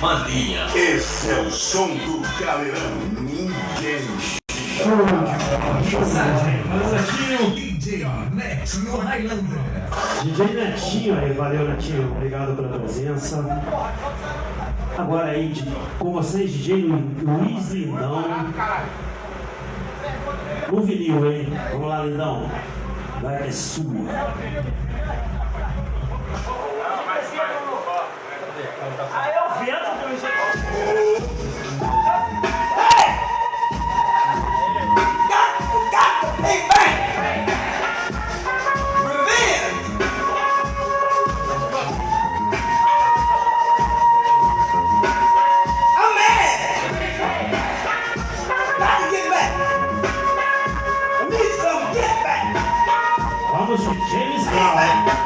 Mania. Esse é o som do Galerão. Ninguém. DJ Netinho Highlander. DJ Netinho aí, valeu Netinho, obrigado pela presença. Agora aí, com vocês, DJ Luiz Lindão. No vinil, hein? Vamos lá, Lindão. Vai que é sua. Aí eu vento do jeito. Vamos de James Brown.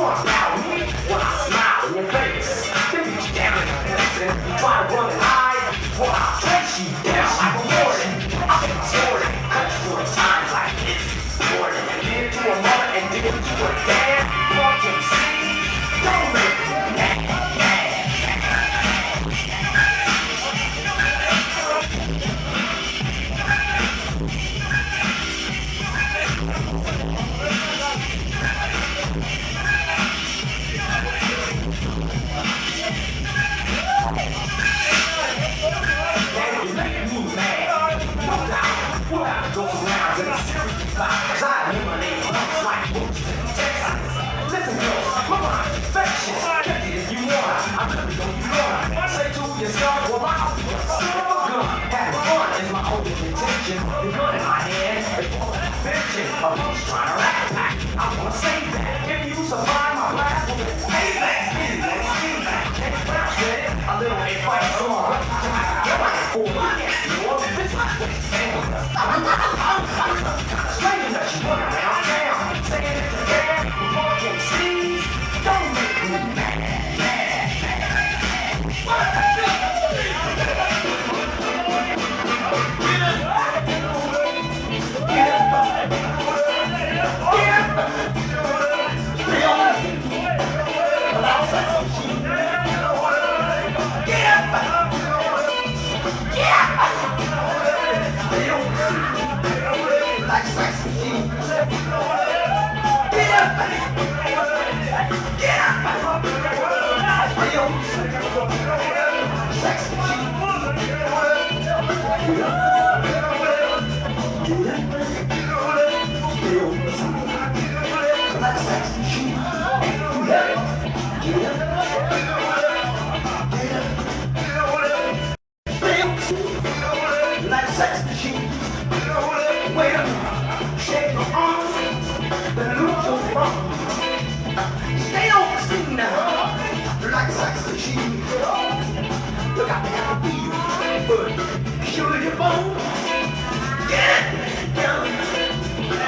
wanna battle me when I smile in your face. Then you down in the place and you try to run and hide. Well, I'll trace you down like a warden. I'll take my sword and cut you for times like this. Warden, and give it to a mother and give it to a dad. Fucking see, don't make me mad. I wanna say that if you survive my blast, payback, a little advice on for my your business. Strange that you run around town, saying it's a dad, fucking Steve, don't make me mad. Look out there, I feel you, but surely your bone. Get it down,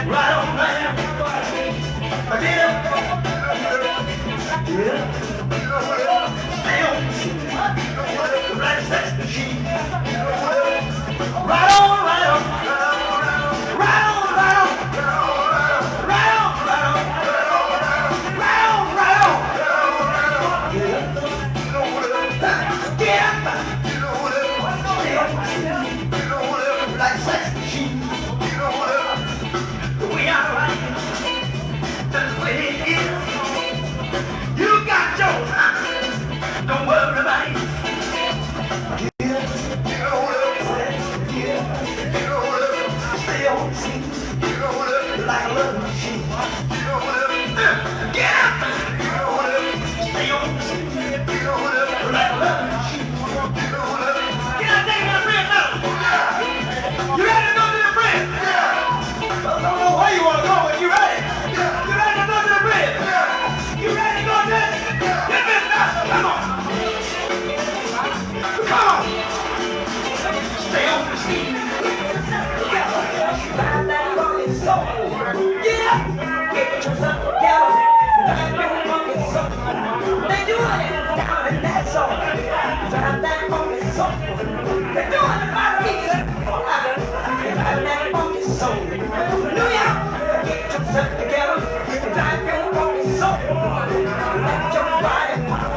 right on down. Get up, stay on the scene. The right sex machine. Right on, right on, right on, right on, right on, right on, right on, right on. Get up, stay on the scene. Like sex machine. The way I like it, that's the way it is. You got yours, don't worry about it. Stay on the scene, like a love machine. Get up, stay on the scene, like a love machine. Get up, take my friend now. You ready to go to the bridge? I don't know where you want to go, but you ready? You ready to go to the bridge? You ready to go to this? Get this now. Come on. Come on. Stay on the scene. Get up. Get yourself together. They doing it down in that zone. Drive that funky soul. They're doing it by the reason. Drive that funky soul. New York, get yourself together. Drive your funky soul. Let your body pop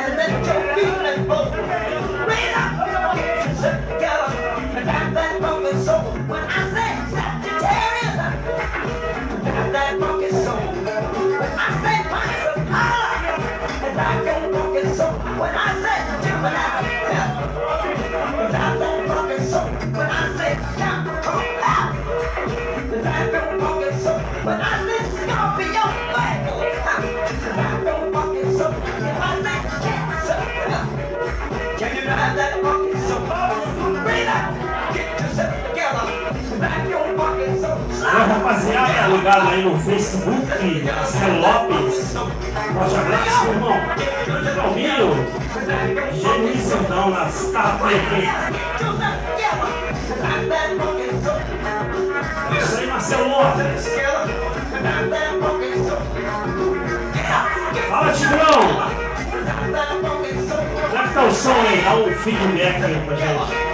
and let your feelings flow. Raise up, get yourself together. Drive that funky soul. When I say Sagittarius, drive that funky soul. When I say Pints of Color, drive your funky soul. When I say Gemini, drive that funky soul. When I say Capricorn, drive your funky soul. When I say Scorpio, drive your funky soul. If I say Cancer, can you drive that funky soul? Breathe out, get yourself together. Drive your funky soul. Oi, rapaziada, ligado aí no Facebook, Marcelo Lopes. Forte abraço, irmão. Calminho. Genuizão nas tapas aqui. Isso aí, Marcelo Lopes. Tigrão! Como é que tá o som aí? Dá um feedback aí pra gente.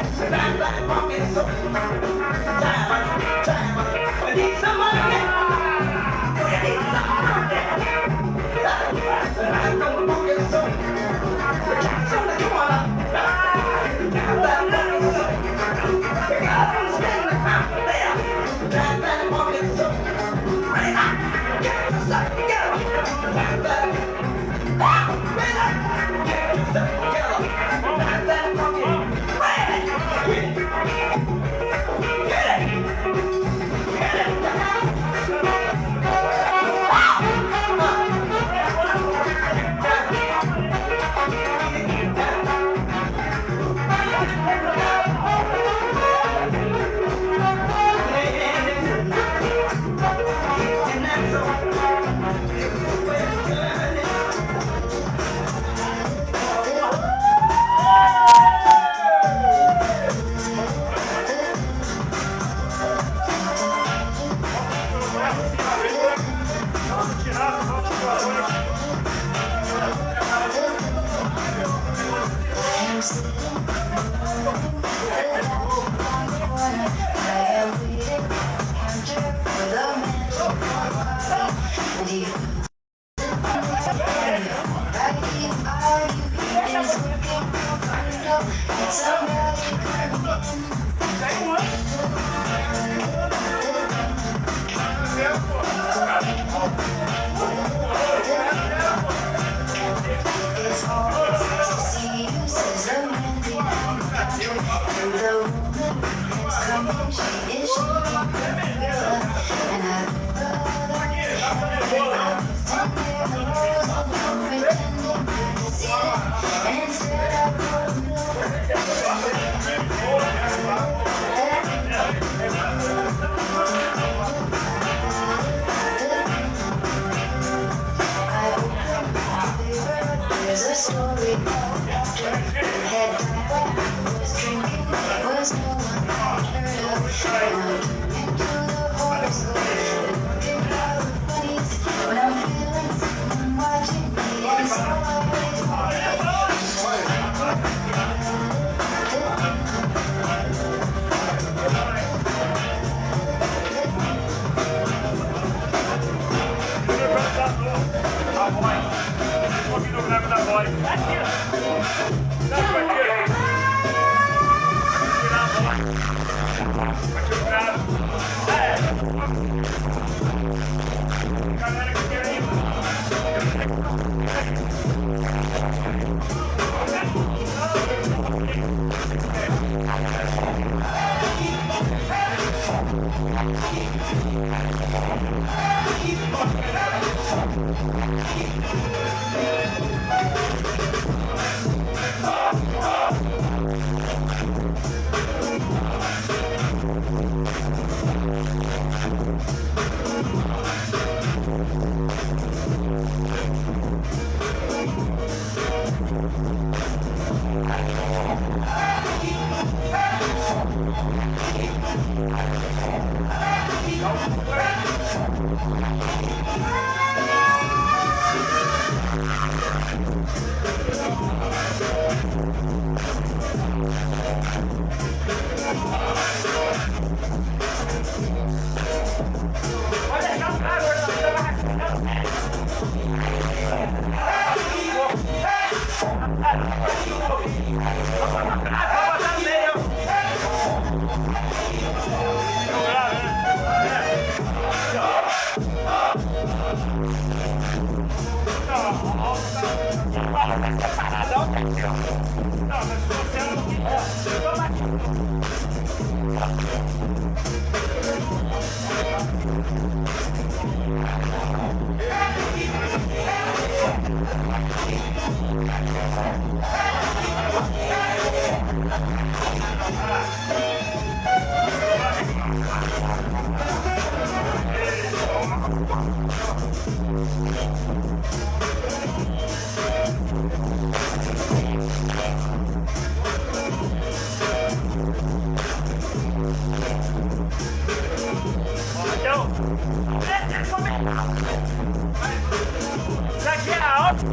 Isso aqui é a Pressão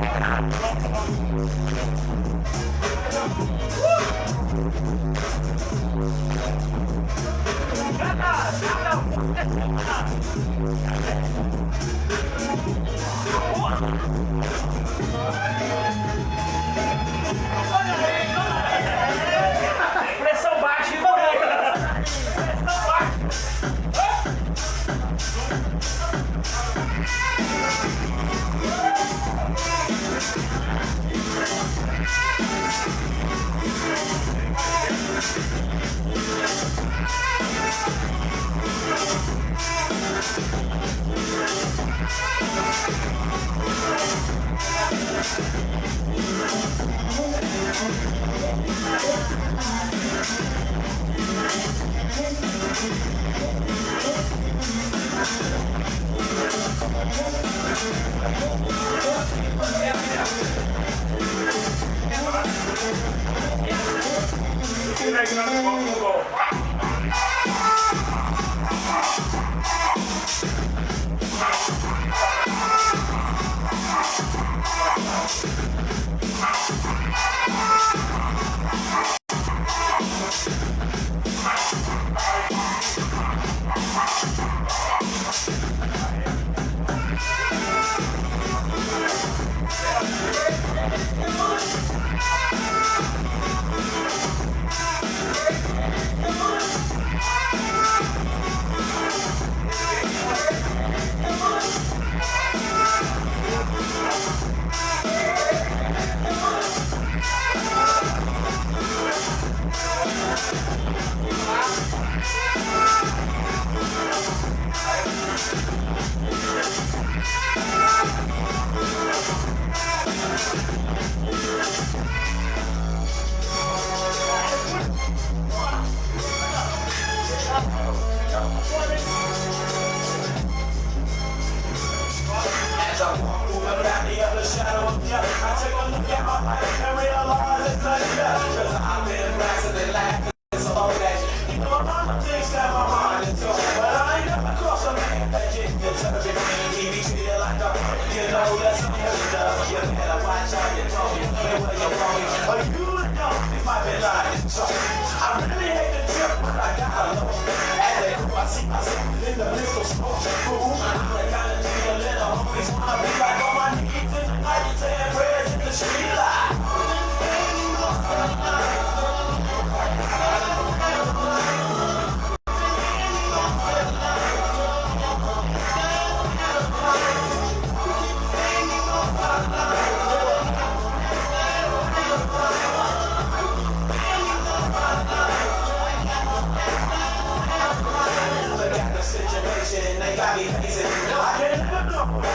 baixa e pressão baixa. As I walk moving down the other shadow of death, I take a look at my life and realize it's not death. Cause I've been blasting and laughing so long that you know a lot of things that my mind is on. But I ain't never crossed a man that didn't touch it. He be treated like a you know that's a hell of. You better watch how you talk, and where you're going. Or you know it might be lying. So I really hate the trip, but I gotta know. As they go, I see myself in the midst of smoke. Fool, I'm the kind of nigga little homies wanna be like on my knees in the night, saying prayers in the street light. Look at the situation they got me facing. I can't live no more. I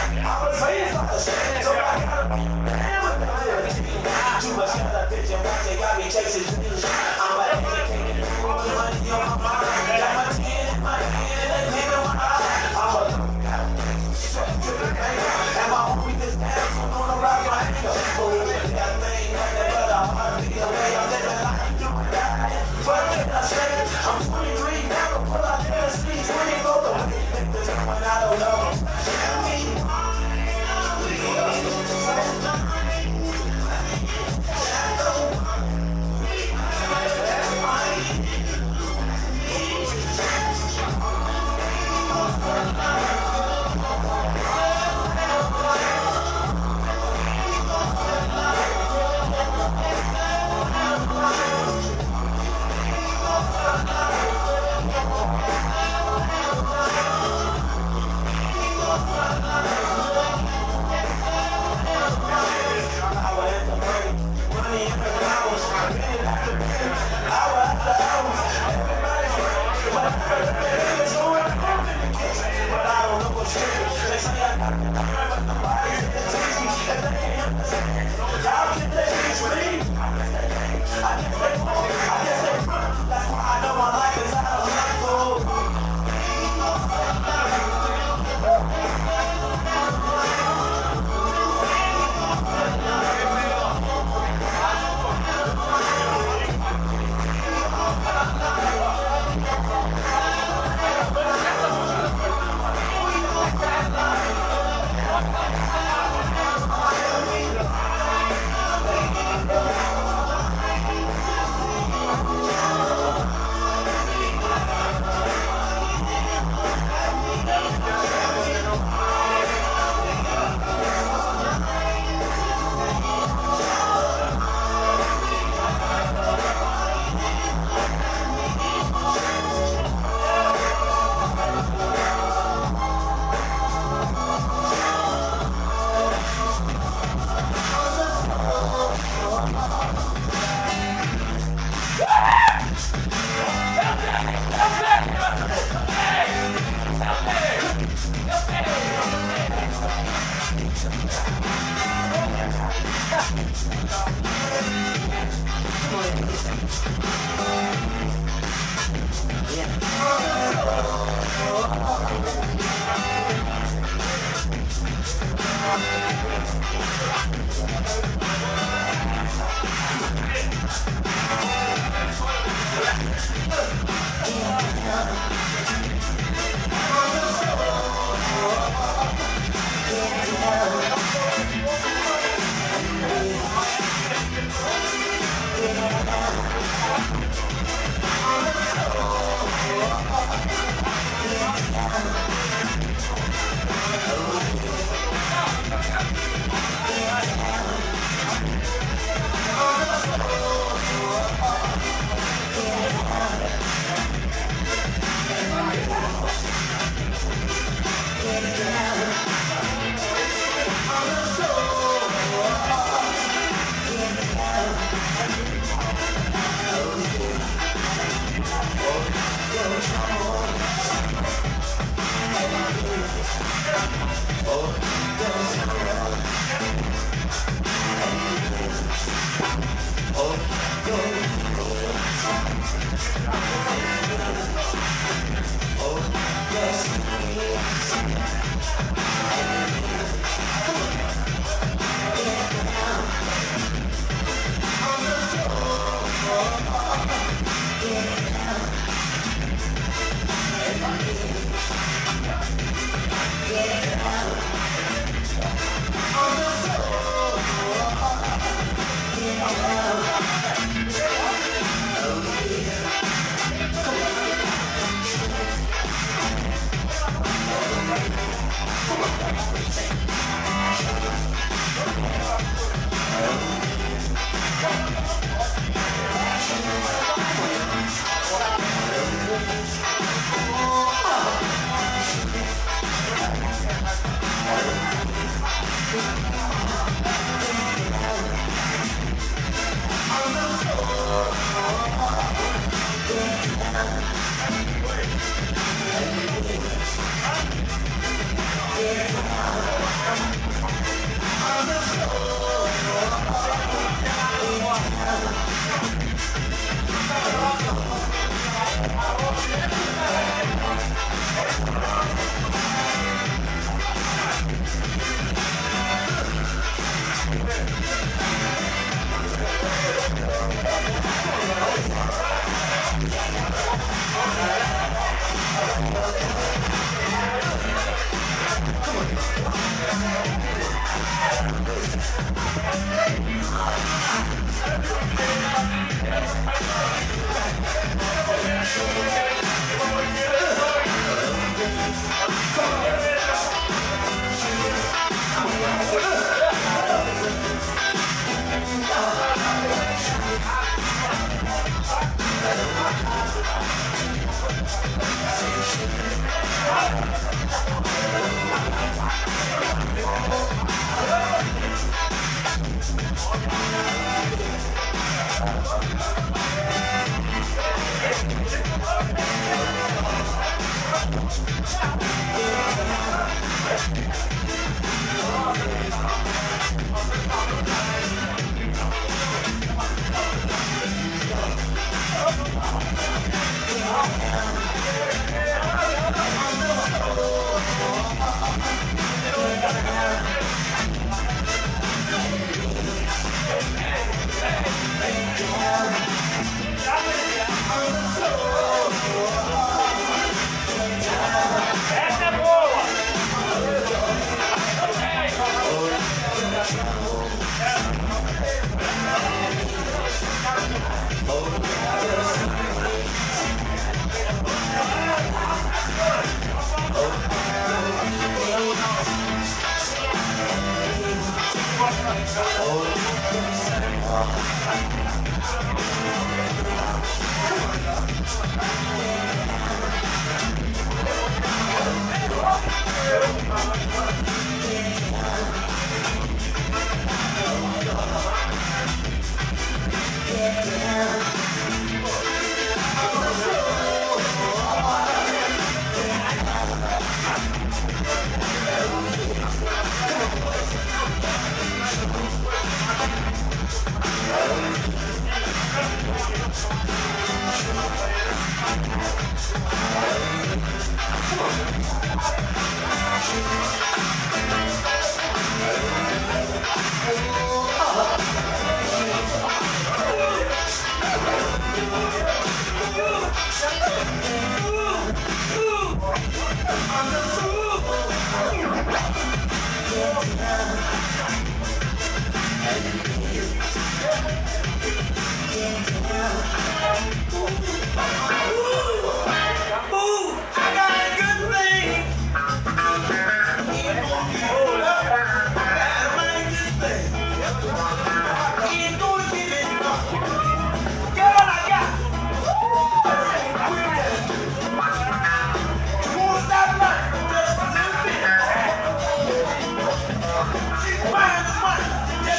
was raised like a shit, so I gotta be damn with the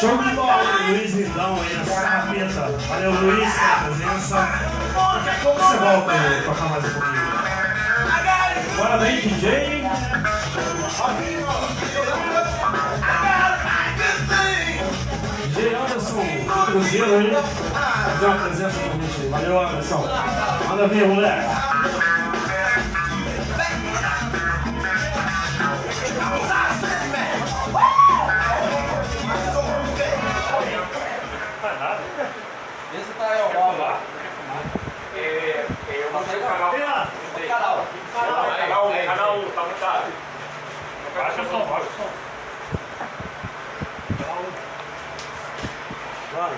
Show de bola, Luiz Lindão aí nessa capeta. Valeu, Luiz, pela presença. Daqui a pouco você volta aí tocar mais um pouquinho. Agora vem DJ. DJ Anderson do Cruzeiro aí. Fazer uma presença pra gente aí. Valeu, Anderson. Manda ver, moleque. Esse tá aí, ó. Eu passei o canal. Canal 1, tá mutado. Baixa o som, baixa o som. Vai.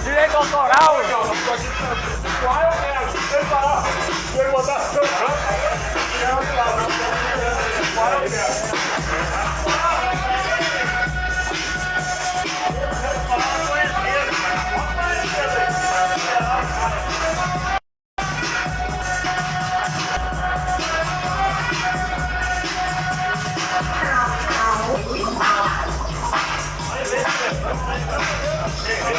Direito autoral. Hey,